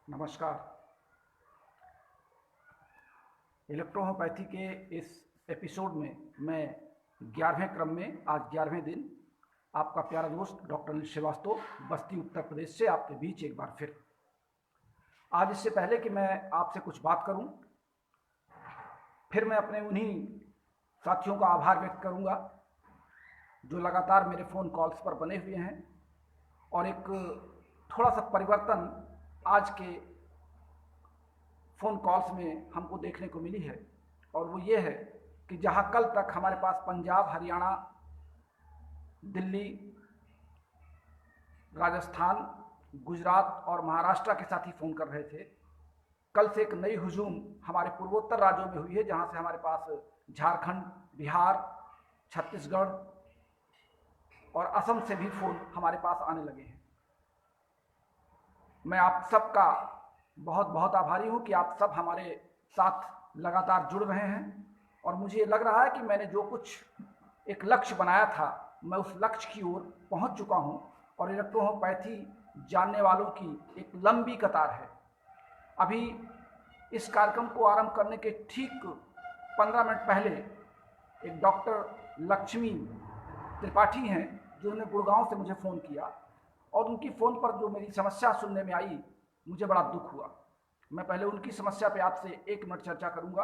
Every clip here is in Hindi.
नमस्कार। इलेक्ट्रोहोम्योपैथी के इस एपिसोड में मैं 11वें क्रम में आज 11वें दिन आपका प्यारा दोस्त डॉक्टर अनिल श्रीवास्तव बस्ती उत्तर प्रदेश से आपके बीच एक बार फिर। आज इससे पहले कि मैं आपसे कुछ बात करूं, फिर मैं अपने उन्हीं साथियों का आभार व्यक्त करूंगा जो लगातार मेरे फ़ोन कॉल्स पर बने हुए हैं। और एक थोड़ा सा परिवर्तन आज के फ़ोन कॉल्स में हमको देखने को मिली है, और वो ये है कि जहां कल तक हमारे पास पंजाब, हरियाणा, दिल्ली, राजस्थान, गुजरात और महाराष्ट्र के साथ ही फ़ोन कर रहे थे, कल से एक नई हुजूम हमारे पूर्वोत्तर राज्यों में हुई है, जहां से हमारे पास झारखंड, बिहार, छत्तीसगढ़ और असम से भी फ़ोन हमारे पास आने लगे हैं। मैं आप सबका बहुत बहुत आभारी हूं कि आप सब हमारे साथ लगातार जुड़ रहे हैं, और मुझे लग रहा है कि मैंने जो कुछ एक लक्ष्य बनाया था, मैं उस लक्ष्य की ओर पहुंच चुका हूं। और इलेक्ट्रोहोम्योपैथी जानने वालों की एक लंबी कतार है। अभी इस कार्यक्रम को आरंभ करने के ठीक 15 मिनट पहले एक डॉक्टर लक्ष्मी त्रिपाठी हैं, जिन्होंने गुड़गांव से मुझे फ़ोन किया, और उनकी फ़ोन पर जो मेरी समस्या सुनने में आई, मुझे बड़ा दुख हुआ। मैं पहले उनकी समस्या पे आपसे 1 मिनट चर्चा करूंगा।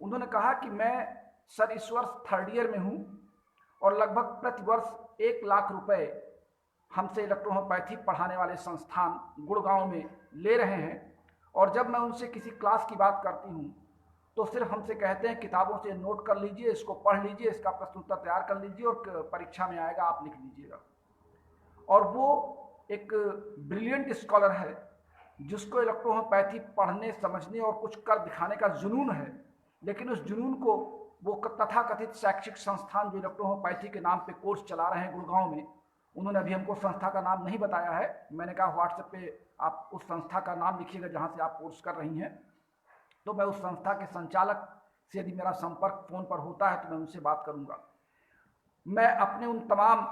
उन्होंने कहा कि मैं सर इस वर्ष 3rd ईयर में हूं और लगभग प्रति वर्ष 1 लाख रुपए हमसे इलेक्ट्रोहोम्योपैथी पढ़ाने वाले संस्थान गुड़गांव में ले रहे हैं। और जब मैं उनसे किसी क्लास की बात करती हूं तो सिर्फ हमसे कहते हैं किताबों से नोट कर लीजिए, इसको पढ़ लीजिए, इसका प्रश्न उत्तर तैयार कर लीजिए और परीक्षा में आएगा आप लिख लीजिएगा। और वो एक ब्रिलियंट स्कॉलर है जिसको इलेक्ट्रोहोम्योपैथी पढ़ने, समझने और कुछ कर दिखाने का जुनून है, लेकिन उस जुनून को वो तथाकथित शैक्षिक संस्थान जो इलेक्ट्रोहोम्योपैथी के नाम पे कोर्स चला रहे हैं गुड़गांव में, उन्होंने अभी हमको संस्था का नाम नहीं बताया है। मैंने कहा व्हाट्सएप पे आप उस संस्था का नाम लिखिएगा जहाँ से आप कोर्स कर रही हैं, तो मैं उस संस्था के संचालक से यदि मेरा संपर्क फ़ोन पर होता है तो मैं उनसे बात करूँगा। मैं अपने उन तमाम,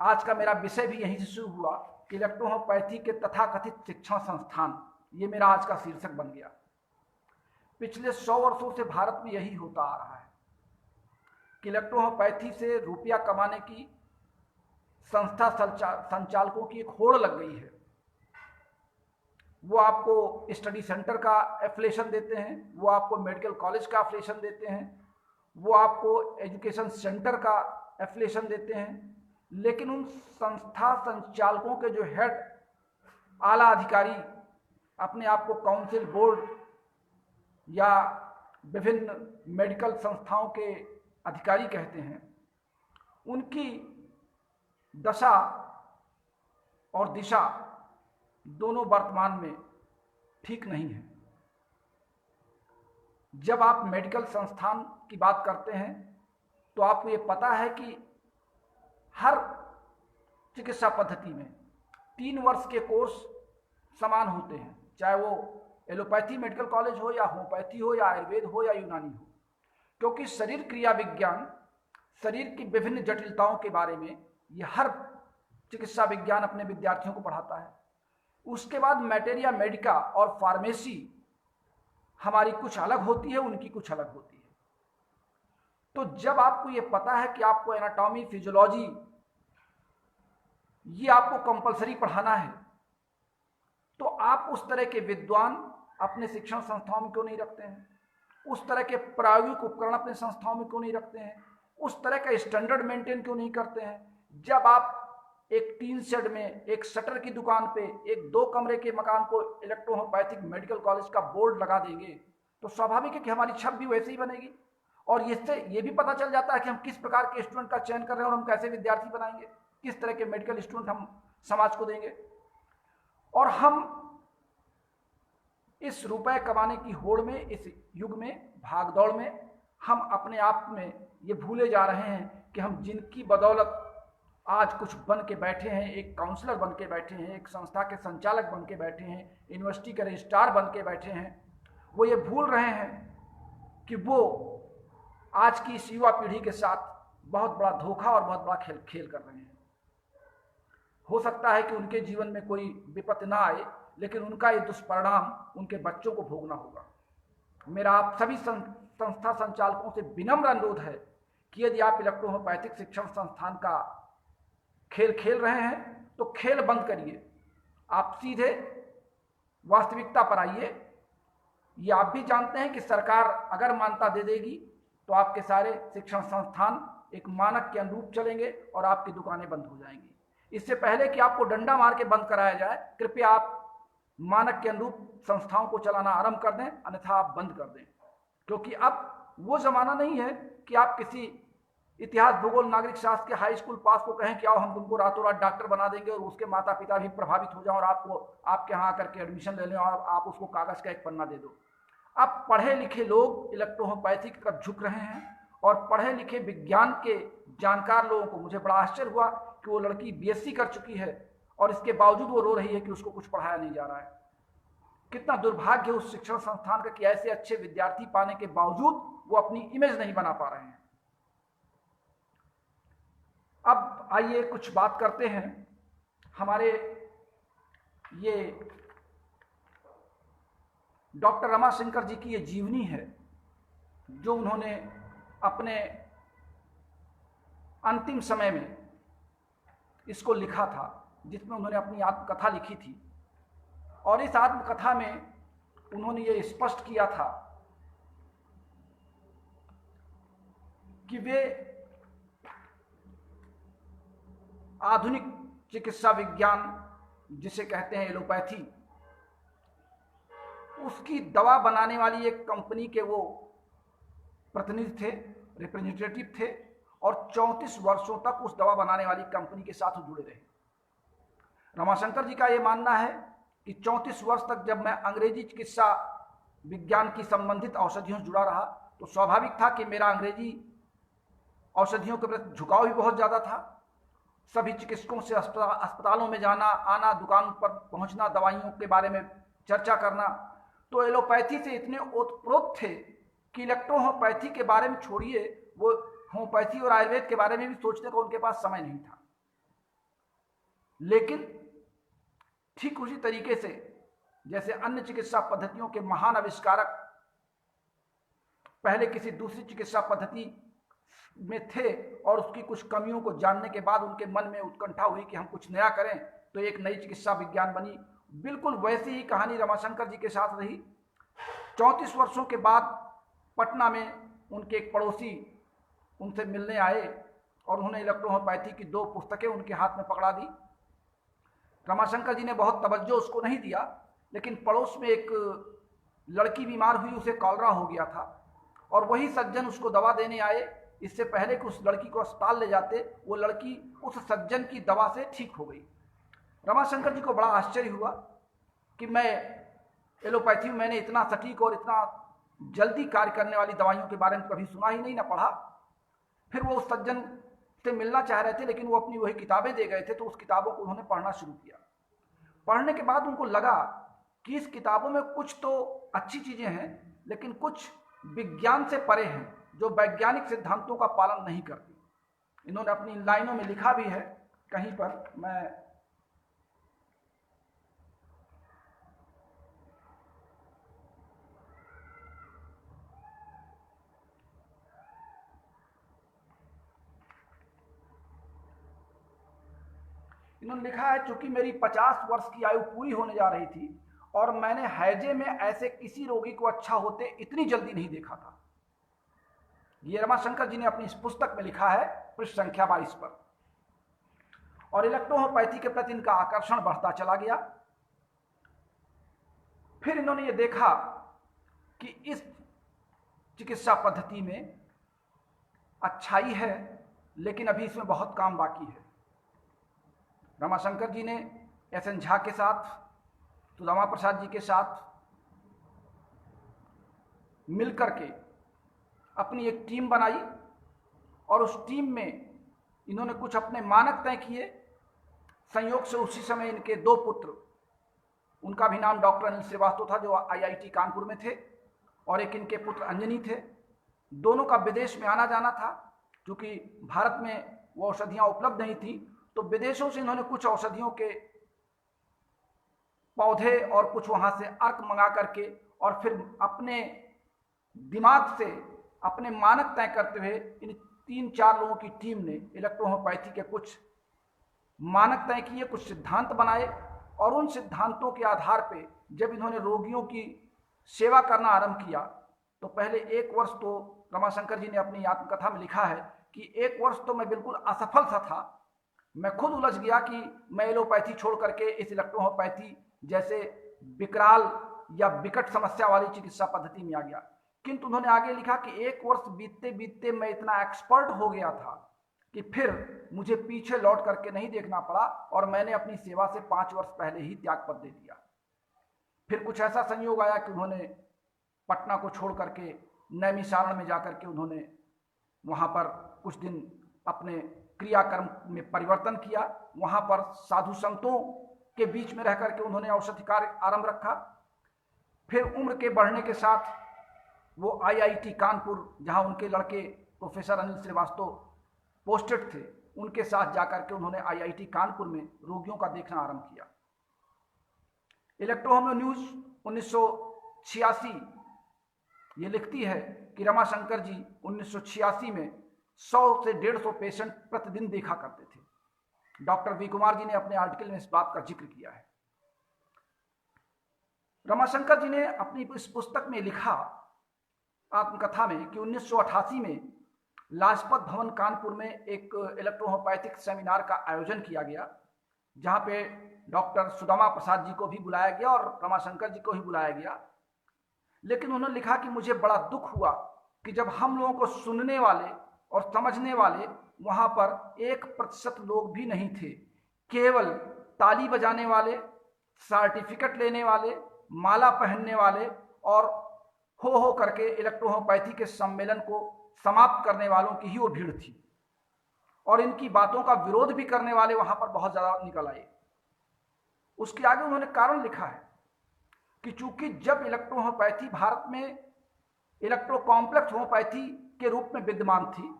आज का मेरा विषय भी यहीं से शुरू हुआ कि इलेक्ट्रोहोम्योपैथी के तथाकथित शिक्षण संस्थान, ये मेरा आज का शीर्षक बन गया। पिछले 100 वर्षों से भारत में यही होता आ रहा है कि इलेक्ट्रोहोम्योपैथी से रुपया कमाने की संस्था संचालकों की एक होड़ लग गई है। वो आपको स्टडी सेंटर का एफिलिएशन देते हैं, वो आपको मेडिकल कॉलेज का एफिलिएशन देते हैं, वो आपको एजुकेशन सेंटर का एफिलिएशन देते हैं, लेकिन उन संस्था संचालकों के जो हेड आला अधिकारी अपने आप को काउंसिल, बोर्ड या विभिन्न मेडिकल संस्थाओं के अधिकारी कहते हैं, उनकी दशा और दिशा दोनों वर्तमान में ठीक नहीं है। जब आप मेडिकल संस्थान की बात करते हैं तो आपको ये पता है कि हर चिकित्सा पद्धति में 3 वर्ष के कोर्स समान होते हैं, चाहे वो एलोपैथी मेडिकल कॉलेज हो या होम्योपैथी हो या आयुर्वेद हो या यूनानी हो, क्योंकि शरीर क्रिया विज्ञान, शरीर की विभिन्न जटिलताओं के बारे में ये हर चिकित्सा विज्ञान अपने विद्यार्थियों को पढ़ाता है। उसके बाद मैटेरिया मेडिका और फार्मेसी हमारी कुछ अलग होती है, उनकी कुछ अलग होती है। तो जब आपको ये पता है कि आपको एनाटॉमी, फिजियोलॉजी ये आपको कंपलसरी पढ़ाना है, तो आप उस तरह के विद्वान अपने शिक्षण संस्थाओं में क्यों नहीं रखते हैं? उस तरह के प्रायोगिक उपकरण अपने संस्थाओं में क्यों नहीं रखते हैं? उस तरह का स्टैंडर्ड मेंटेन क्यों नहीं करते हैं? जब आप एक टीन शेड में, एक शटर की दुकान पे, एक 2 कमरे के मकान को इलेक्ट्रोहोम्योपैथिक मेडिकल कॉलेज का बोर्ड लगा देंगे तो स्वाभाविक है कि हमारी छवि भी वैसे ही बनेगी। और इससे ये भी पता चल जाता है कि हम किस प्रकार के स्टूडेंट का चयन कर रहे हैं और हम कैसे विद्यार्थी बनाएंगे, किस तरह के मेडिकल स्टूडेंट हम समाज को देंगे। और हम इस रुपए कमाने की होड़ में, इस युग में, भागदौड़ में, हम अपने आप में ये भूले जा रहे हैं कि हम जिनकी बदौलत आज कुछ बन के बैठे हैं, एक काउंसलर बन के बैठे हैं, एक संस्था के संचालक बन के बैठे हैं, यूनिवर्सिटी के रजिस्ट्रार बन के बैठे हैं, वो ये भूल रहे हैं कि वो आज की इस युवा पीढ़ी के साथ बहुत बड़ा धोखा और बहुत बड़ा खेल कर रहे हैं। हो सकता है कि उनके जीवन में कोई विपत्ति ना आए, लेकिन उनका ये दुष्परिणाम उनके बच्चों को भोगना होगा। मेरा आप सभी संस्था संचालकों से विनम्र अनुरोध है कि यदि आप इलेक्ट्रोहोम्योपैथिक शिक्षण संस्थान का खेल खेल रहे हैं तो खेल बंद करिए, आप सीधे वास्तविकता पर आइए। ये आप भी जानते हैं कि सरकार अगर मान्यता दे देगी तो आपके सारे शिक्षण संस्थान एक मानक के अनुरूप चलेंगे और आपकी दुकानें बंद हो जाएंगी। इससे पहले कि आपको डंडा मार के बंद कराया जाए, कृपया आप मानक के अनुरूप संस्थाओं को चलाना आरंभ कर दें, अन्यथा आप बंद कर दें। क्योंकि अब वो जमाना नहीं है कि आप किसी इतिहास, भूगोल, नागरिक शास्त्र के हाई स्कूल पास को कहें कि आओ हम तुमको रातों रात डॉक्टर बना देंगे और उसके माता पिता भी प्रभावित हो जाओ और आपको आपके यहाँ आकर के एडमिशन ले लें और आप उसको कागज का एक पन्ना दे दो। अब पढ़े लिखे लोग इलेक्ट्रोहोम्योपैथी की तरफ झुक रहे हैं और पढ़े लिखे विज्ञान के जानकार लोगों को, मुझे बड़ा आश्चर्य हुआ कि वो लड़की बीएससी कर चुकी है और इसके बावजूद वो रो रही है कि उसको कुछ पढ़ाया नहीं जा रहा है। कितना दुर्भाग्य उस शिक्षण संस्थान का कि ऐसे अच्छे विद्यार्थी पाने के बावजूद वो अपनी इमेज नहीं बना पा रहे हैं। अब आइए कुछ बात करते हैं हमारे ये डॉक्टर रमाशंकर जी की ये जीवनी है जो उन्होंने अपने अंतिम समय में इसको लिखा था, जिसमें उन्होंने अपनी आत्मकथा लिखी थी। और इस आत्मकथा में उन्होंने ये स्पष्ट किया था कि वे आधुनिक चिकित्सा विज्ञान जिसे कहते हैं एलोपैथी, उसकी दवा बनाने वाली एक कंपनी के वो प्रतिनिधि थे, रिप्रेजेंटेटिव थे और 34 वर्षों तक उस दवा बनाने वाली कंपनी के साथ जुड़े रहे। रमाशंकर जी का ये मानना है कि 34 वर्ष तक जब मैं अंग्रेजी चिकित्सा विज्ञान की संबंधित औषधियों से जुड़ा रहा तो स्वाभाविक था कि मेरा अंग्रेजी औषधियों के प्रति झुकाव भी बहुत ज़्यादा था। सभी चिकित्सकों से अस्पतालों में जाना आना, दुकान पर पहुंचना, दवाइयों के बारे में चर्चा करना, तो एलोपैथी से इतने ओतप्रोत थे कि इलेक्ट्रोहोम्योपैथी के बारे में छोड़िए, वो होम्योपैथी और आयुर्वेद के बारे में भी सोचने का उनके पास समय नहीं था। लेकिन ठीक उसी तरीके से जैसे अन्य चिकित्सा पद्धतियों के महान आविष्कारक पहले किसी दूसरी चिकित्सा पद्धति में थे और उसकी कुछ कमियों को जानने के बाद उनके मन में उत्कंठा हुई कि हम कुछ नया करें तो एक नई चिकित्सा विज्ञान बनी, बिल्कुल वैसी ही कहानी रमाशंकर जी के साथ रही। 34 वर्षों के बाद पटना में उनके एक पड़ोसी उनसे मिलने आए और उन्होंने इलेक्ट्रोहोम्योपैथी की 2 पुस्तकें उनके हाथ में पकड़ा दी। रमाशंकर जी ने बहुत तवज्जो उसको नहीं दिया, लेकिन पड़ोस में एक लड़की बीमार हुई, उसे कॉलरा हो गया था और वही सज्जन उसको दवा देने आए। इससे पहले कि उस लड़की को अस्पताल ले जाते, वो लड़की उस सज्जन की दवा से ठीक हो गई। रमाशंकर जी को बड़ा आश्चर्य हुआ कि मैं एलोपैथी में मैंने इतना सटीक और इतना जल्दी कार्य करने वाली दवाइयों के बारे में कभी सुना ही नहीं, ना पढ़ा। फिर वो उस सज्जन से मिलना चाह रहे थे, लेकिन वो अपनी वही किताबें दे गए थे, तो उस किताबों को उन्होंने पढ़ना शुरू किया। पढ़ने के बाद उनको लगा कि इस किताबों में कुछ तो अच्छी चीज़ें हैं, लेकिन कुछ विज्ञान से परे हैं जो वैज्ञानिक सिद्धांतों का पालन नहीं करती। इन्होंने अपनी लाइनों में लिखा भी है कहीं पर, मैं इन्होंने लिखा है, चूंकि मेरी 50 वर्ष की आयु पूरी होने जा रही थी और मैंने हैजे में ऐसे किसी रोगी को अच्छा होते इतनी जल्दी नहीं देखा था। ये रमाशंकर जी ने अपनी इस पुस्तक में लिखा है पृष्ठ संख्या 22 पर। और इलेक्ट्रोहोम्योपैथी के प्रति इनका आकर्षण बढ़ता चला गया। फिर इन्होंने ये देखा कि इस चिकित्सा पद्धति में अच्छाई है, लेकिन अभी इसमें बहुत काम बाकी है। रमाशंकर जी ने एस.एन. झा के साथ, सुदामा प्रसाद जी के साथ मिलकर के अपनी एक टीम बनाई और उस टीम में इन्होंने कुछ अपने मानक तय किए। संयोग से उसी समय इनके 2 पुत्र, उनका भी नाम डॉक्टर अनिल श्रीवास्तव था जो IIT कानपुर में थे, और एक इनके पुत्र अंजनी थे। दोनों का विदेश में आना जाना था, क्योंकि भारत में वो औषधियाँ उपलब्ध नहीं थी, तो विदेशों से इन्होंने कुछ औषधियों के पौधे और कुछ वहाँ से अर्क मंगा करके और फिर अपने दिमाग से अपने मानक तय करते हुए इन 3-4 लोगों की टीम ने इलेक्ट्रोहोम्योपैथी के कुछ मानक तय किए, कुछ सिद्धांत बनाए और उन सिद्धांतों के आधार पे जब इन्होंने रोगियों की सेवा करना आरंभ किया तो पहले 1 वर्ष तो रमाशंकर जी ने अपनी आत्मकथा में लिखा है कि 1 वर्ष तो मैं बिल्कुल असफल सा था। मैं खुद उलझ गया कि मैं एलोपैथी छोड़ करके इस इलेक्ट्रोहोम्योपैथी जैसे विकराल या विकट समस्या वाली चिकित्सा पद्धति में आ गया। किंतु उन्होंने आगे लिखा कि 1 वर्ष बीतते बीतते मैं इतना एक्सपर्ट हो गया था कि फिर मुझे पीछे लौट करके नहीं देखना पड़ा और मैंने अपनी सेवा से 5 वर्ष पहले ही त्यागपत्र दे दिया। फिर कुछ ऐसा संयोग आया कि उन्होंने पटना को छोड़ करके नैमिषारण्य में जाकर के उन्होंने वहाँ पर कुछ दिन अपने क्रियाकर्म में परिवर्तन किया। वहाँ पर साधु संतों के बीच में रह करके उन्होंने औषधि कार्य आरंभ रखा। फिर उम्र के बढ़ने के साथ वो IIT कानपुर, जहाँ उनके लड़के प्रोफेसर अनिल श्रीवास्तव पोस्टेड थे, उनके साथ जाकर के उन्होंने IIT कानपुर में रोगियों का देखना आरंभ किया। इलेक्ट्रोहोम्यो न्यूज 1986 ये लिखती है कि रमाशंकर जी 1986 में 100 से 150 पेशेंट प्रतिदिन देखा करते थे। डॉक्टर वी कुमार जी ने अपने आर्टिकल में इस बात का जिक्र किया है। रमाशंकर जी ने अपनी इस पुस्तक में लिखा आत्मकथा में कि 1988 में लाजपत भवन कानपुर में एक इलेक्ट्रोहोम्योपैथिक सेमिनार का आयोजन किया गया, जहां पे डॉक्टर सुदामा प्रसाद जी को भी बुलाया गया और रमाशंकर जी को भी बुलाया गया। लेकिन उन्होंने लिखा कि मुझे बड़ा दुख हुआ कि जब हम लोगों को सुनने वाले और समझने वाले वहां पर 1% लोग भी नहीं थे। केवल ताली बजाने वाले, सर्टिफिकेट लेने वाले, माला पहनने वाले और हो करके इलेक्ट्रोहोम्योपैथी के सम्मेलन को समाप्त करने वालों की ही वो भीड़ थी और इनकी बातों का विरोध भी करने वाले वहां पर बहुत ज्यादा निकल आए। उसके आगे उन्होंने कारण लिखा है कि चूंकि जब इलेक्ट्रोहोम्योपैथी भारत में इलेक्ट्रो कॉम्प्लेक्स होम्योपैथी के रूप में विद्यमान थी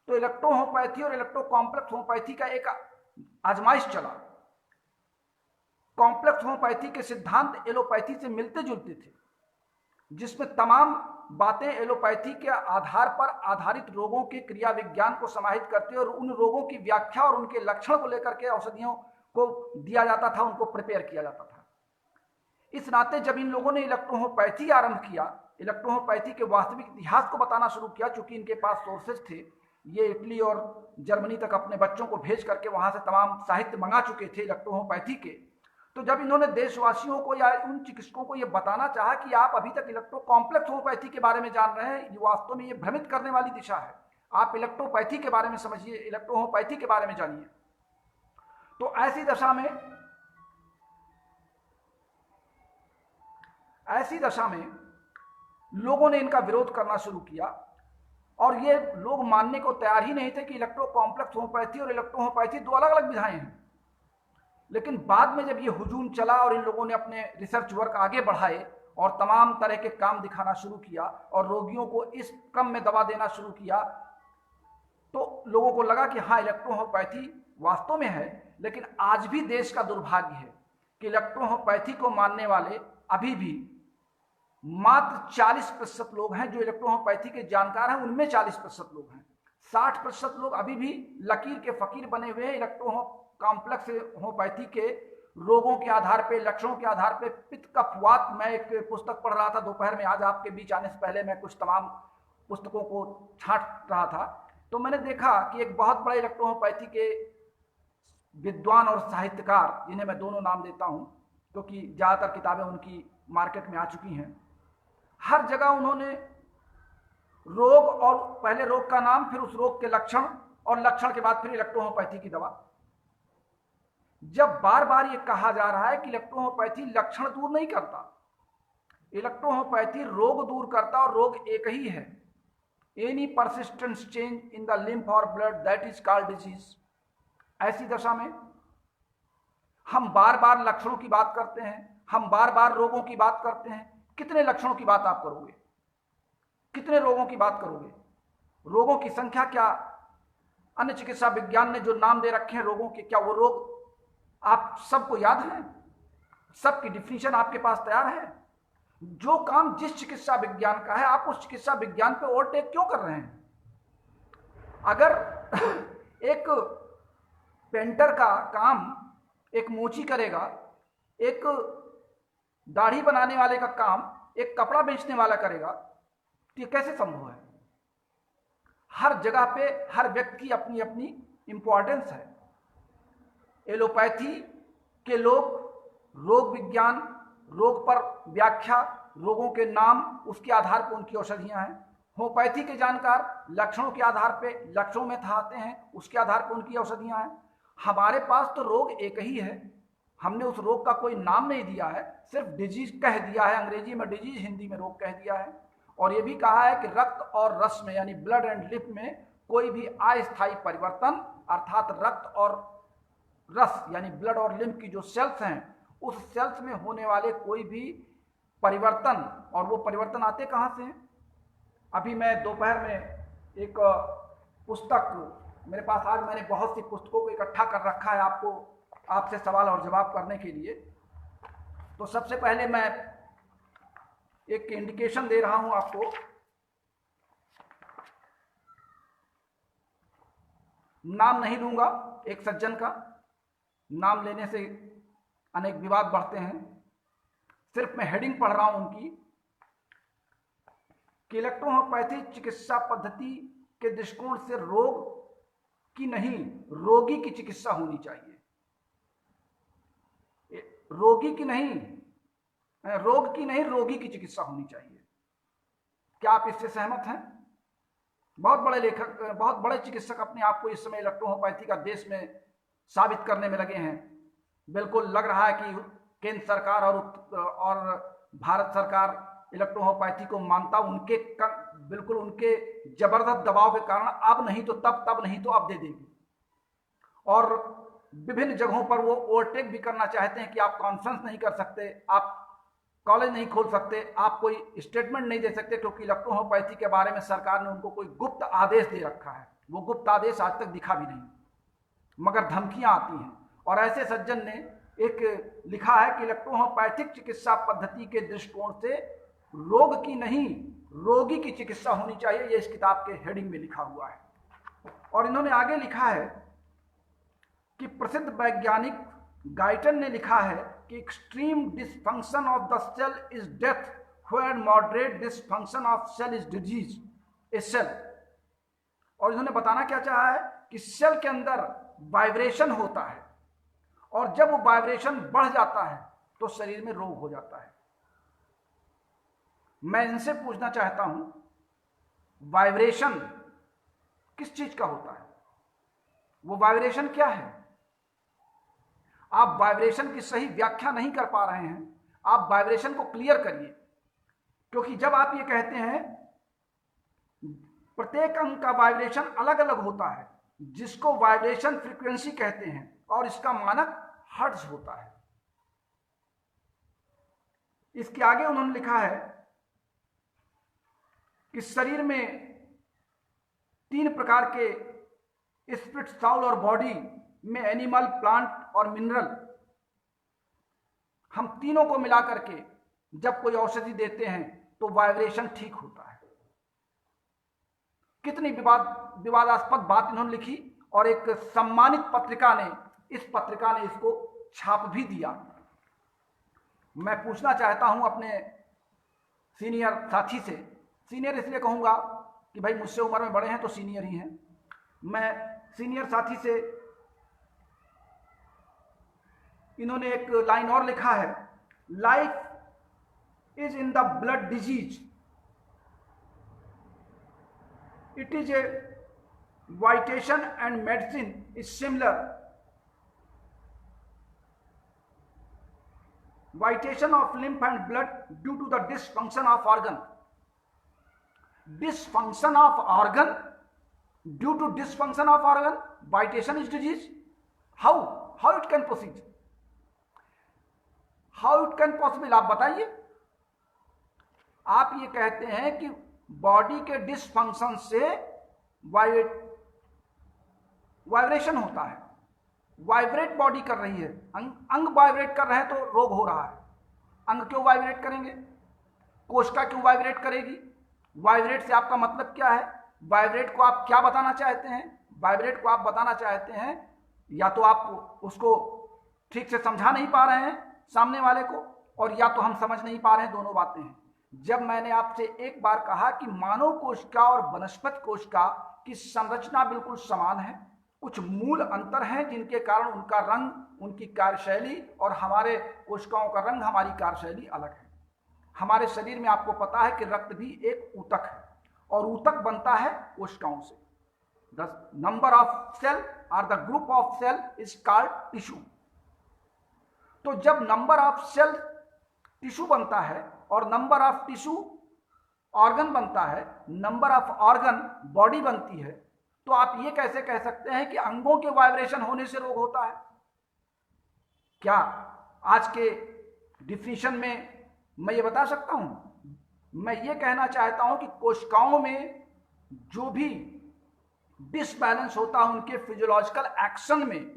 तो इलेक्ट्रोहोम्योपैथी और इलेक्ट्रो कॉम्प्लेक्स होम्योपैथी का एक आजमाइश चला। कॉम्प्लेक्स होम्योपैथी के सिद्धांत एलोपैथी से मिलते जुलते थे, जिसमें तमाम बातें एलोपैथी के आधार पर आधारित रोगों के क्रिया विज्ञान को समाहित करते और उन रोगों की व्याख्या और उनके लक्षण को लेकर के औषधियों को दिया जाता था, उनको प्रिपेयर किया जाता था। इस नाते जब इन लोगों ने इलेक्ट्रोहोम्योपैथी आरंभ किया, इलेक्ट्रोहोम्योपैथी के वास्तविक इतिहास को बताना शुरू किया, चूंकि इनके पास सोर्सेज थे, ये इटली और जर्मनी तक अपने बच्चों को भेज करके वहां से तमाम साहित्य मंगा चुके थे इलेक्ट्रोहोम्योपैथी के। तो जब इन्होंने देशवासियों को या उन चिकित्सकों को यह बताना चाहा कि आप अभी तक इलेक्ट्रो कॉम्प्लेक्स होम्योपैथी के बारे में जान रहे हैं, वास्तव में ये भ्रमित करने वाली दिशा है। आप इलेक्ट्रोपैथी के बारे में समझिए, इलेक्ट्रोहोम्योपैथी के बारे में जानिए। तो ऐसी दशा में लोगों ने इनका विरोध करना शुरू किया और ये लोग मानने को तैयार ही नहीं थे कि इलेक्ट्रो कॉम्प्लेक्स होम्योपैथी और इलेक्ट्रोहोम्योपैथी दो अलग अलग विधाएं हैं। लेकिन बाद में जब ये हुजूम चला और इन लोगों ने अपने रिसर्च वर्क आगे बढ़ाए और तमाम तरह के काम दिखाना शुरू किया और रोगियों को इस क्रम में दवा देना शुरू किया, तो लोगों को लगा कि हाँ, इलेक्ट्रोहोम्योपैथी वास्तव में है। लेकिन आज भी देश का दुर्भाग्य है कि इलेक्ट्रोहोम्योपैथी को मानने वाले अभी भी मात्र 40% लोग हैं जो इलेक्ट्रोहोम्योपैथी के जानकार हैं। उनमें 40% लोग हैं, 60% लोग अभी भी लकीर के फकीर बने हुए हैं। इलेक्ट्रो कॉम्प्लेक्स होम्योपैथी के रोगों के आधार पे, लक्षणों के आधार पे पित्त कफ वात, मैं एक पुस्तक पढ़ रहा था दोपहर में, आज आपके बीच आने से पहले मैं कुछ तमाम पुस्तकों को छांट रहा था, तो मैंने देखा कि एक बहुत बड़े इलेक्ट्रोहोम्योपैथी के विद्वान और साहित्यकार, जिन्हें मैं दोनों नाम देता हूं क्योंकि ज्यादातर किताबें उनकी मार्केट में आ चुकी हैं, हर जगह उन्होंने रोग और पहले रोग का नाम, फिर उस रोग के लक्षण और लक्षण के बाद फिर इलेक्ट्रोहोम्योपैथी की दवा। जब बार बार ये कहा जा रहा है कि इलेक्ट्रोहोम्योपैथी लक्षण दूर नहीं करता, इलेक्ट्रोहोम्योपैथी रोग दूर करता और रोग एक ही है, any persistent change in the lymph और blood that is called disease. ऐसी दशा में हम बार बार लक्षणों की बात करते हैं, हम बार बार रोगों की बात करते हैं। कितने लक्षणों की बात आप करोगे, कितने रोगों की बात करोगे? रोगों की संख्या क्या अन्य चिकित्सा विज्ञान ने जो नाम दे रखे हैं रोगों के, क्या वो रोग आप सबको याद हैं? सबकी डिफिनीशन आपके पास तैयार है। जो काम जिस चिकित्सा विज्ञान का है आप उस चिकित्सा विज्ञान पे ओवरटेक क्यों कर रहे हैं? अगर एक पेंटर का काम एक मोची करेगा, एक दाढ़ी बनाने वाले का काम एक कपड़ा बेचने वाला करेगा, तो ये कैसे संभव है? हर जगह पे हर व्यक्ति की अपनी अपनी इंपॉर्टेंस है। एलोपैथी के लोग रोग विज्ञान, रोग पर व्याख्या, रोगों के नाम, उसके आधार पर उनकी औषधियां हैं। होम्योपैथी के जानकार लक्षणों के आधार पे लक्षणों में थाते हैं, उसके आधार पर उनकी औषधियां हैं। हमारे पास तो रोग एक ही है, हमने उस रोग का कोई नाम नहीं दिया है, सिर्फ डिजीज कह दिया है। अंग्रेजी में डिजीज, हिंदी में रोग कह दिया है। और ये भी कहा है कि रक्त और रस में यानी ब्लड एंड लिम्फ में कोई भी अस्थायी परिवर्तन, अर्थात रक्त और रस यानी ब्लड और लिम्फ की जो सेल्स हैं, उस सेल्स में होने वाले कोई भी परिवर्तन, और वो परिवर्तन आते कहाँ से हैं? अभी मैं दोपहर में एक पुस्तक मेरे पास, आज मैंने बहुत सी पुस्तकों को इकट्ठा कर रखा है आपसे सवाल और जवाब करने के लिए। तो सबसे पहले मैं एक इंडिकेशन दे रहा हूं आपको। नाम नहीं लूंगा, एक सज्जन का नाम लेने से अनेक विवाद बढ़ते हैं। सिर्फ मैं हेडिंग पढ़ रहा हूं उनकी कि इलेक्ट्रोहोम्योपैथी चिकित्सा पद्धति के दृष्टिकोण से रोग की नहीं, रोगी की चिकित्सा होनी चाहिए। रोगी की नहीं, रोग की नहीं, रोगी की चिकित्सा होनी चाहिए। क्या आप इससे सहमत हैं? बहुत बड़े लेखक, बहुत बड़े चिकित्सक अपने आप को इस समय इलेक्ट्रोहोम्योपैथी का देश में साबित करने में लगे हैं। बिल्कुल लग रहा है कि केंद्र सरकार और भारत सरकार इलेक्ट्रोहोम्योपैथी को मानता, बिल्कुल उनके जबरदस्त दबाव के कारण अब नहीं तो तब नहीं तो अब दे देगी। और विभिन्न जगहों पर वो ओवरटेक भी करना चाहते हैं कि आप कॉन्फ्रेंस नहीं कर सकते, आप कॉलेज नहीं खोल सकते, आप कोई स्टेटमेंट नहीं दे सकते, क्योंकि इलेक्ट्रोहोम्योपैथी के बारे में सरकार ने उनको कोई गुप्त आदेश दे रखा है। वो गुप्त आदेश आज तक दिखा भी नहीं, मगर धमकियां आती हैं। और ऐसे सज्जन ने एक लिखा है कि इलेक्ट्रोहोम्योपैथिक चिकित्सा पद्धति के दृष्टिकोण से रोग की नहीं, रोगी की चिकित्सा होनी चाहिए। ये इस किताब के हेडिंग में लिखा हुआ है। और इन्होंने आगे लिखा है कि प्रसिद्ध वैज्ञानिक गाइटन ने लिखा है कि extreme dysfunction of the cell is death, where moderate dysfunction of cell is disease a cell. और इन्होंने बताना क्या चाहा है कि सेल के अंदर वाइब्रेशन होता है, और जब वो वाइब्रेशन बढ़ जाता है तो शरीर में रोग हो जाता है। मैं इनसे पूछना चाहता हूं, वाइब्रेशन किस चीज का होता है? वो वाइब्रेशन क्या है? आप वाइब्रेशन की सही व्याख्या नहीं कर पा रहे हैं। आप वाइब्रेशन को क्लियर करिए, क्योंकि जब आप ये कहते हैं प्रत्येक अंग का वाइब्रेशन अलग अलग होता है, जिसको वाइब्रेशन फ्रीक्वेंसी कहते हैं, और इसका मानक हर्ट्ज होता है। इसके आगे उन्होंने लिखा है कि शरीर में 3 प्रकार के स्पिरिट, साउल और बॉडी में एनिमल, प्लांट और मिनरल, हम तीनों को मिला करके जब कोई औषधि देते हैं तो वाइब्रेशन ठीक होता है। कितनी विवादास्पद बात इन्होंने लिखी, और एक सम्मानित पत्रिका ने इसको छाप भी दिया। मैं पूछना चाहता हूं अपने सीनियर साथी से, सीनियर इसलिए कहूंगा कि भाई मुझसे उम्र में बड़े हैं तो सीनियर ही हैं। मैं सीनियर साथी से, इन्होंने एक लाइन और लिखा है, life is in the blood disease, it is a vitiation and medicine is similar, vitiation of lymph and blood due to the dysfunction of organ. Dysfunction of organ, due to dysfunction of organ, vitation is disease. How it can proceed? How it can possible? आप बताइए। आप ये कहते हैं कि बॉडी के डिसफंक्शन से वाइब्रेशन होता है, वाइब्रेट बॉडी कर रही है, अंग वाइब्रेट कर रहे हैं तो रोग हो रहा है। अंग क्यों वाइब्रेट करेंगे? कोशिका क्यों वाइब्रेट करेगी? वाइब्रेट से आपका मतलब क्या है? वाइब्रेट को आप क्या बताना चाहते हैं? वाइब्रेट को आप बताना चाहते हैं, या तो आप उसको ठीक से समझा नहीं पा रहे हैं सामने वाले को, और या तो हम समझ नहीं पा रहे हैं, दोनों बातें हैं। जब मैंने आपसे एक बार कहा कि मानव कोशिका और वनस्पति कोशिका की संरचना बिल्कुल समान है, कुछ मूल अंतर हैं जिनके कारण उनका रंग, उनकी कार्यशैली और हमारे कोशिकाओं का रंग, हमारी कार्यशैली अलग है। हमारे शरीर में आपको पता है कि रक्त भी एक ऊतक है, और ऊतक बनता है कोशिकाओं से। द नंबर ऑफ सेल और the group of cell is called tissue. तो जब नंबर ऑफ सेल टिश्यू बनता है और नंबर ऑफ टिश्यू ऑर्गन बनता है, नंबर ऑफ ऑर्गन बॉडी बनती है, तो आप ये कैसे कह सकते हैं कि अंगों के वाइब्रेशन होने से रोग होता है? क्या आज के डिफिनीशन में मैं ये बता सकता हूं? मैं ये कहना चाहता हूं कि कोशिकाओं में जो भी डिसबैलेंस होता है उनके फिजियोलॉजिकल एक्शन में,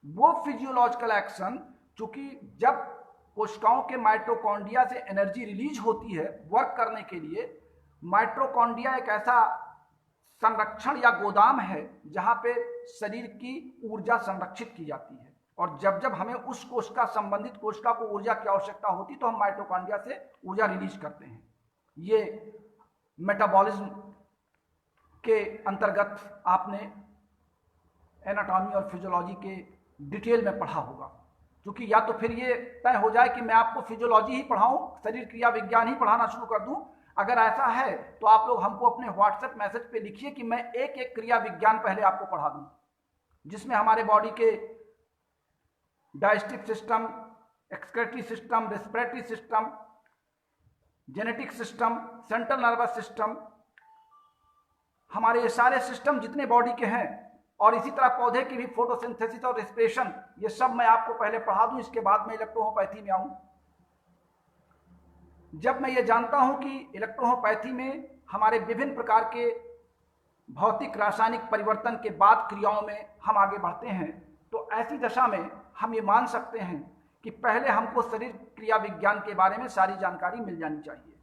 वो फिजियोलॉजिकल एक्शन चूंकि जब कोशिकाओं के माइटोकॉन्ड्रिया से एनर्जी रिलीज होती है वर्क करने के लिए, माइटोकॉन्ड्रिया एक ऐसा संरक्षण या गोदाम है जहां पे शरीर की ऊर्जा संरक्षित की जाती है, और जब जब हमें उस कोशिका, संबंधित कोशिका को ऊर्जा की आवश्यकता होती तो हम माइटोकॉन्ड्रिया से ऊर्जा रिलीज करते हैं। ये मेटाबॉलिज्म के अंतर्गत आपने एनाटॉमी और फिजियोलॉजी के डिटेल में पढ़ा होगा, क्योंकि या तो फिर ये तय हो जाए कि मैं आपको फिजियोलॉजी ही पढ़ाऊं, शरीर क्रिया विज्ञान ही पढ़ाना शुरू कर दूं। अगर ऐसा है तो आप लोग हमको अपने व्हाट्सएप मैसेज पे लिखिए कि मैं एक एक क्रिया विज्ञान पहले आपको पढ़ा दूं, जिसमें हमारे बॉडी के digestive system, excretory system, respiratory system, genetic system, central nervous system, हमारे ये सारे सिस्टम जितने बॉडी के हैं, और इसी तरह पौधे की भी फोटोसिंथेसिस और रेस्पिरेशन, ये सब मैं आपको पहले पढ़ा दूं, इसके बाद मैं इलेक्ट्रोहोमोपैथी में आऊं। जब मैं ये जानता हूं कि इलेक्ट्रोहोमोपैथी में हमारे विभिन्न प्रकार के भौतिक रासायनिक परिवर्तन के बाद क्रियाओं में हम आगे बढ़ते हैं, तो ऐसी दशा में हम ये मान सकते हैं कि पहले हमको शरीर क्रिया विज्ञान के बारे में सारी जानकारी मिल जानी चाहिए।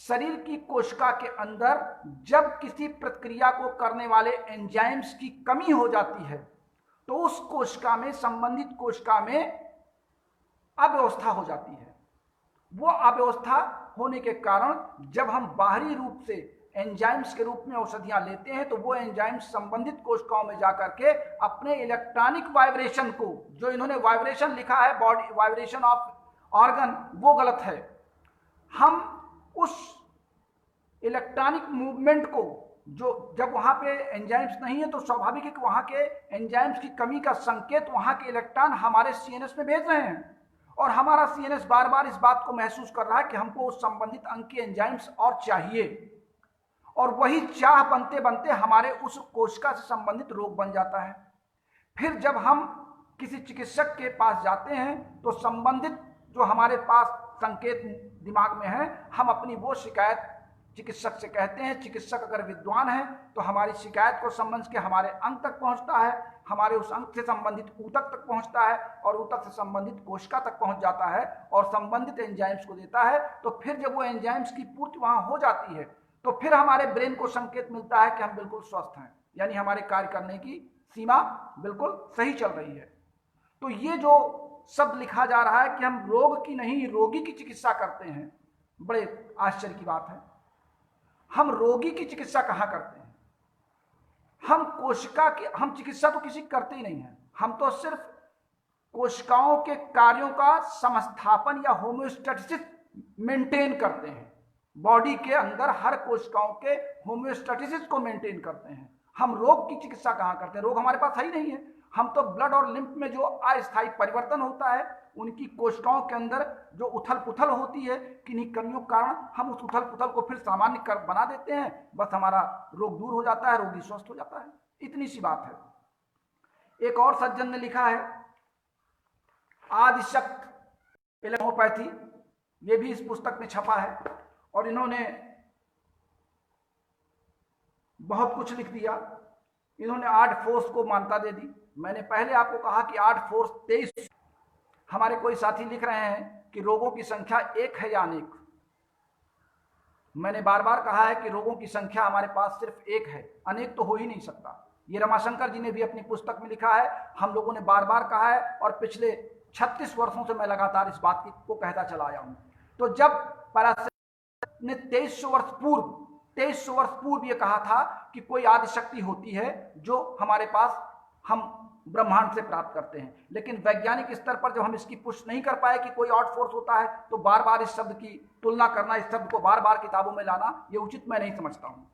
शरीर की कोशिका के अंदर जब किसी प्रक्रिया को करने वाले एंजाइम्स की कमी हो जाती है तो उस कोशिका में, संबंधित कोशिका में अव्यवस्था हो जाती है। वो अव्यवस्था होने के कारण जब हम बाहरी रूप से एंजाइम्स के रूप में औषधियां लेते हैं तो वो एंजाइम्स संबंधित कोशिकाओं में जाकर के अपने इलेक्ट्रॉनिक वाइब्रेशन को, जो इन्होंने वाइब्रेशन लिखा है बॉडी वाइब्रेशन ऑफ ऑर्गन, वो गलत है। हम उस इलेक्ट्रॉनिक मूवमेंट को, जो जब वहां पे एंजाइम्स नहीं है तो स्वाभाविक है कि वहां के एंजाइम्स की कमी का संकेत वहां के इलेक्ट्रॉन हमारे सीएनएस में भेज रहे हैं, और हमारा सीएनएस बार बार इस बात को महसूस कर रहा है कि हमको उस संबंधित अंग के एंजाइम्स और चाहिए, और वही चाह बनते बनते हमारे उस कोशिका से संबंधित रोग बन जाता है। फिर जब हम किसी चिकित्सक के पास जाते हैं तो संबंधित जो हमारे पास संकेत दिमाग में है, हम अपनी वो शिकायत चिकित्सक से कहते हैं। चिकित्सक अगर विद्वान है तो हमारी शिकायत को समझ के हमारे अंग तक पहुंचता है, हमारे उस अंग से संबंधित ऊतक तक पहुंचता है, और ऊतक से संबंधित कोशिका तक पहुंच जाता है और संबंधित एंजाइम्स को देता है। तो फिर जब वो एंजाइम्स की पूर्ति वहां हो जाती है तो फिर हमारे ब्रेन को संकेत मिलता है कि हम बिल्कुल स्वस्थ हैं, यानी हमारे कार्य करने की सीमा बिल्कुल सही चल रही है। तो ये जो शब्द लिखा जा रहा है कि हम रोग की नहीं रोगी की चिकित्सा करते हैं, बड़े आश्चर्य की बात है। हम रोगी की चिकित्सा कहाँ करते हैं? हम कोशिका की, हम चिकित्सा तो किसी करते ही नहीं है, हम तो सिर्फ कोशिकाओं के कार्यों का समस्थापन या होम्योस्टैटिसिस मेंटेन करते हैं। बॉडी के अंदर हर कोशिकाओं के होम्योस्टैटिसिस को मेंटेन करते हैं। हम रोग की चिकित्सा कहाँ करते हैं? रोग हमारे पास है ही नहीं है। हम तो ब्लड और लिम्फ में जो अस्थायी परिवर्तन होता है, उनकी कोशिकाओं के अंदर जो उथल पुथल होती है, किन्हीं कमियों के कारण हम उस उथल पुथल को फिर सामान्य कर बना देते हैं, बस हमारा रोग दूर हो जाता है, रोगी स्वस्थ हो जाता है। इतनी सी बात है। एक और सज्जन ने लिखा है आदिशक्त होम्योपैथी, ये भी इस पुस्तक में छपा है, और इन्होंने बहुत कुछ लिख दिया। इन्होंने 8 फोर्स को मान्यता दे दी। मैंने पहले आपको कहा कि 8 फोर्स 23। हमारे कोई साथी लिख रहे हैं कि रोगों की संख्या एक है या अनेक। मैंने बार बार कहा है कि रोगों की संख्या हमारे पास सिर्फ एक है, अनेक तो हो ही नहीं सकता। ये रमाशंकर जी ने भी अपनी पुस्तक में लिखा है, हम लोगों ने बार बार कहा है, और पिछले 36 वर्षों से मैं लगातार इस बात को कहता चला आया हूं। तो जब पैरासेट ने 2300 वर्ष पूर्व ये कहा था कि कोई आदिशक्ति होती है जो हमारे पास हम ब्रह्मांड से प्राप्त करते हैं, लेकिन वैज्ञानिक स्तर पर जब हम इसकी पुष्टि नहीं कर पाए कि कोई आउट फोर्स होता है, तो बार बार इस शब्द की तुलना करना, इस शब्द को बार बार किताबों में लाना, ये उचित मैं नहीं समझता हूं।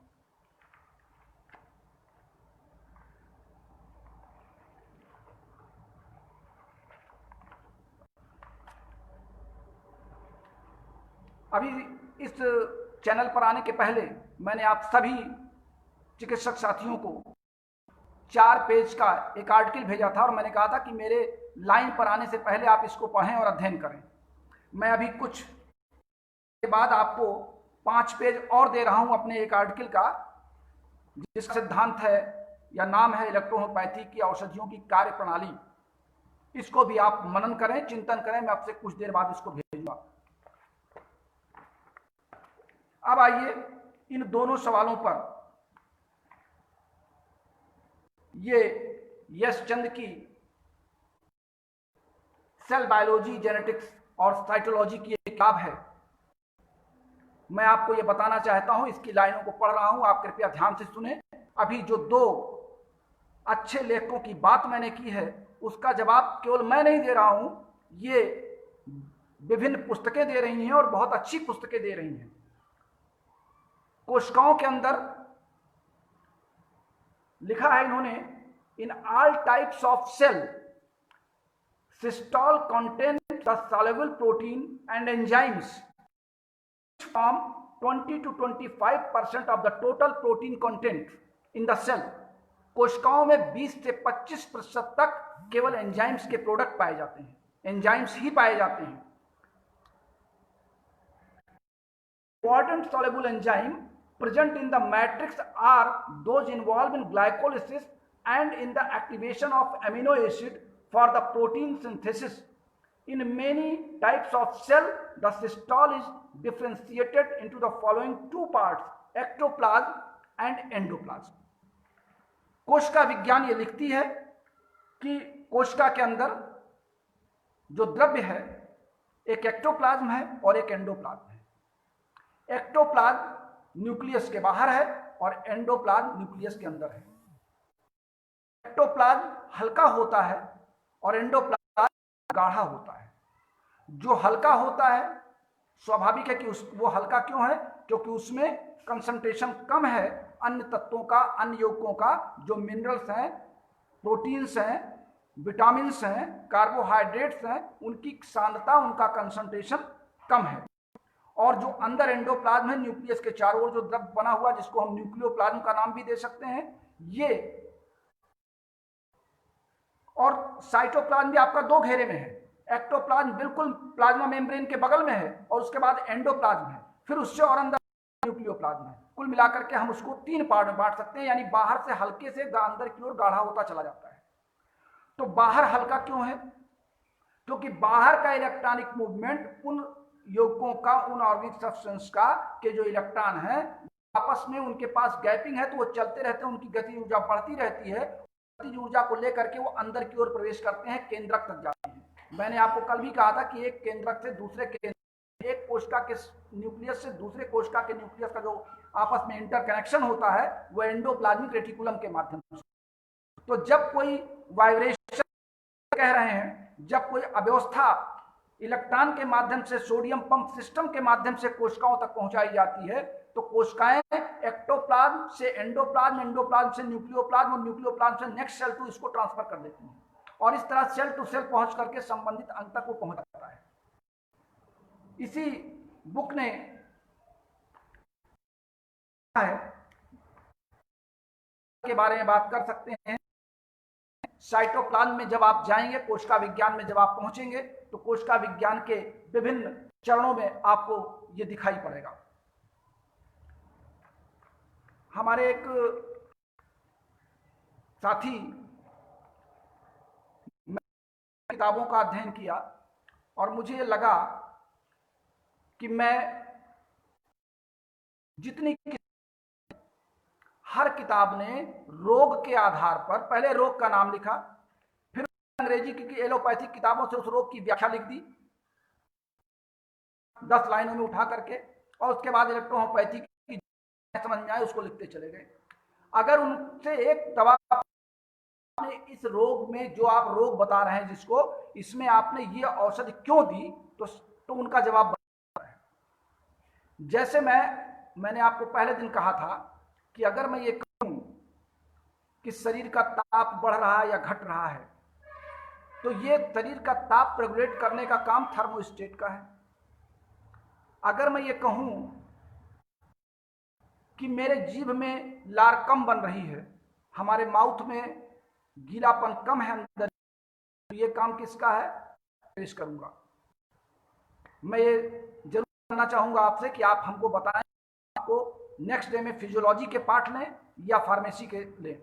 अभी इस चैनल पर आने के पहले मैंने आप सभी चिकित्सक साथियों को 4 पेज का एक आर्टिकल भेजा था और मैंने कहा था कि मेरे लाइन पर आने से पहले आप इसको पढ़ें और अध्ययन करें। मैं अभी कुछ के बाद आपको 5 पेज और दे रहा हूं अपने एक आर्टिकल का, जिसका सिद्धांत है या नाम है इलेक्ट्रोहोम्योपैथी की औषधियों की कार्य प्रणाली। इसको भी आप मनन करें, चिंतन करें। मैं आपसे कुछ देर बाद इसको भेजूंगा। अब आइए इन दोनों सवालों पर ये यश चंद की सेल बायोलॉजी, जेनेटिक्स और साइटोलॉजी की एक किताब है। मैं आपको ये बताना चाहता हूं, इसकी लाइनों को पढ़ रहा हूं, आप कृपया ध्यान से सुने। अभी जो 2 अच्छे लेखकों की बात मैंने की है, उसका जवाब केवल मैं नहीं दे रहा हूं, ये विभिन्न पुस्तकें दे रही हैं और बहुत अच्छी पुस्तकें दे रही हैं। कोशिकाओं के अंदर लिखा है इन्होंने, in all types of cell cytosol contain the soluble protein and enzymes form 20 to 25% of the total protein content in the cell. कोशिकाओं में 20 से 25% तक केवल एंजाइम्स के प्रोडक्ट पाए जाते हैं, एंजाइम्स ही पाए जाते हैं। Important soluble enzyme present in the matrix are those involved in glycolysis and in the activation of amino acid for the protein synthesis. In many types of cell, the cystole is differentiated into the following 2 parts, ectoplasm and endoplasm. कोशिका विज्ञान ये लिखती है कि कोशिका के अंदर जो द्रव्य है, एक एक्टोप्लाज्म है और एक एंडोप्लाज्म है। एक्टोप्लाज्म न्यूक्लियस के बाहर है और एंडोप्लाज्म न्यूक्लियस के अंदर है। एक्टोप्लाज्म हल्का होता है और एंडोप्लाज्म गाढ़ा होता है। जो हल्का होता है, स्वाभाविक है कि वो हल्का क्यों है, क्योंकि उसमें कंसंट्रेशन कम है अन्य तत्वों का, अन्य यौगिकों का, जो मिनरल्स हैं, प्रोटीन्स हैं, विटामिन्स हैं, कार्बोहाइड्रेट्स हैं, उनकी सांद्रता, उनका कंसंट्रेशन कम है। और जो अंदर एंडोप्लाज्म है, न्यूक्लियस के चारों ओर जो द्रव्य बना हुआ, जिसको हम न्यूक्लियोप्लाज्म का नाम भी दे सकते हैं, ये, और साइटोप्लाज्म भी आपका 2 घेरे में है। एक्टोप्लाज्म बिल्कुल प्लाज्मा मेम्ब्रेन के बगल में है और उसके बाद एंडोप्लाज्म है, फिर उससे और अंदर न्यूक्लियोप्लाज्म है। कुल मिलाकर के हम उसको 3 पार्ट में बांट सकते हैं, यानी बाहर से हल्के से अंदर की ओर गाढ़ा होता चला जाता है। तो बाहर हल्का क्यों है? क्योंकि बाहर का इलेक्ट्रॉनिक मूवमेंट उन यौगिकों का, उन ऑर्गेनिक सब्सटेंस का के जो इलेक्ट्रॉन है, आपस में उनके पास गैपिंग है, तो वो चलते रहते हैं, उनकी गति ऊर्जा बढ़ती रहती है। गति ऊर्जा को लेकर के वो अंदर की ओर प्रवेश करते हैं, केंद्रक तक जाते हैं। मैंने आपको कल भी कहा था कि एक केंद्रक से दूसरे केंद्र, एक कोशिका के न्यूक्लियस से दूसरे कोशिका के न्यूक्लियस का जो आपस में इंटरकनेक्शन होता है, वो एंडोप्लाज्मिक रेटिकुलम के माध्यम से। तो जब कोई वाइब्रेशन कह रहे हैं, जब कोई अव्यवस्था इलेक्ट्रॉन के माध्यम से, सोडियम पंप सिस्टम के माध्यम से कोशिकाओं तक पहुंचाई जाती है, तो कोशिकाएं एक्टोप्लाज्म से एंडोप्लाज्म, एंडोप्लाज्म से न्यूक्लियोप्लाज्म और न्यूक्लियोप्लाज्म से नेक्स्ट सेल टू इसको ट्रांसफर कर देती हैं, और इस तरह सेल टू सेल पहुंच करके संबंधित अंग तक वो पहुंच जाता है। इसी बुक ने के बारे में बात कर सकते हैं। साइटोप्लाज्म में जब आप जाएंगे, कोशिका विज्ञान में जब आप पहुंचेंगे, तो कोशिका विज्ञान के विभिन्न चरणों में आपको यह दिखाई पड़ेगा। हमारे एक साथी किताबों का अध्ययन किया और मुझे लगा कि मैं जितनी हर किताब ने रोग के आधार पर पहले रोग का नाम लिखा, फिर अंग्रेजी की एलोपैथिक किताबों से उस रोग की व्याख्या लिख दी 10 लाइनों में उठा करके, और उसके बाद इलेक्ट्रोहोम्योपैथी की समझ में आए उसको लिखते चले गए। अगर उनसे एक दवा इस रोग में जो आप रोग बता रहे हैं जिसको, इसमें आपने ये औषधि क्यों दी, तो उनका जवाब है। जैसे मैंने आपको पहले दिन कहा था कि अगर मैं ये कहूं कि शरीर का ताप बढ़ रहा है या घट रहा है, तो ये शरीर का ताप रेगुलेट करने का काम थर्मोस्टेट का है। अगर मैं ये कहूं कि मेरे जीभ में लार कम बन रही है, हमारे माउथ में गीलापन कम है अंदर, तो ये काम किसका है, पेश करूंगा। मैं ये जरूर जानना चाहूंगा आपसे कि आप हमको बताएं, आपको नेक्स्ट डे में फिजियोलॉजी के पार्ट लें या फार्मेसी के लें।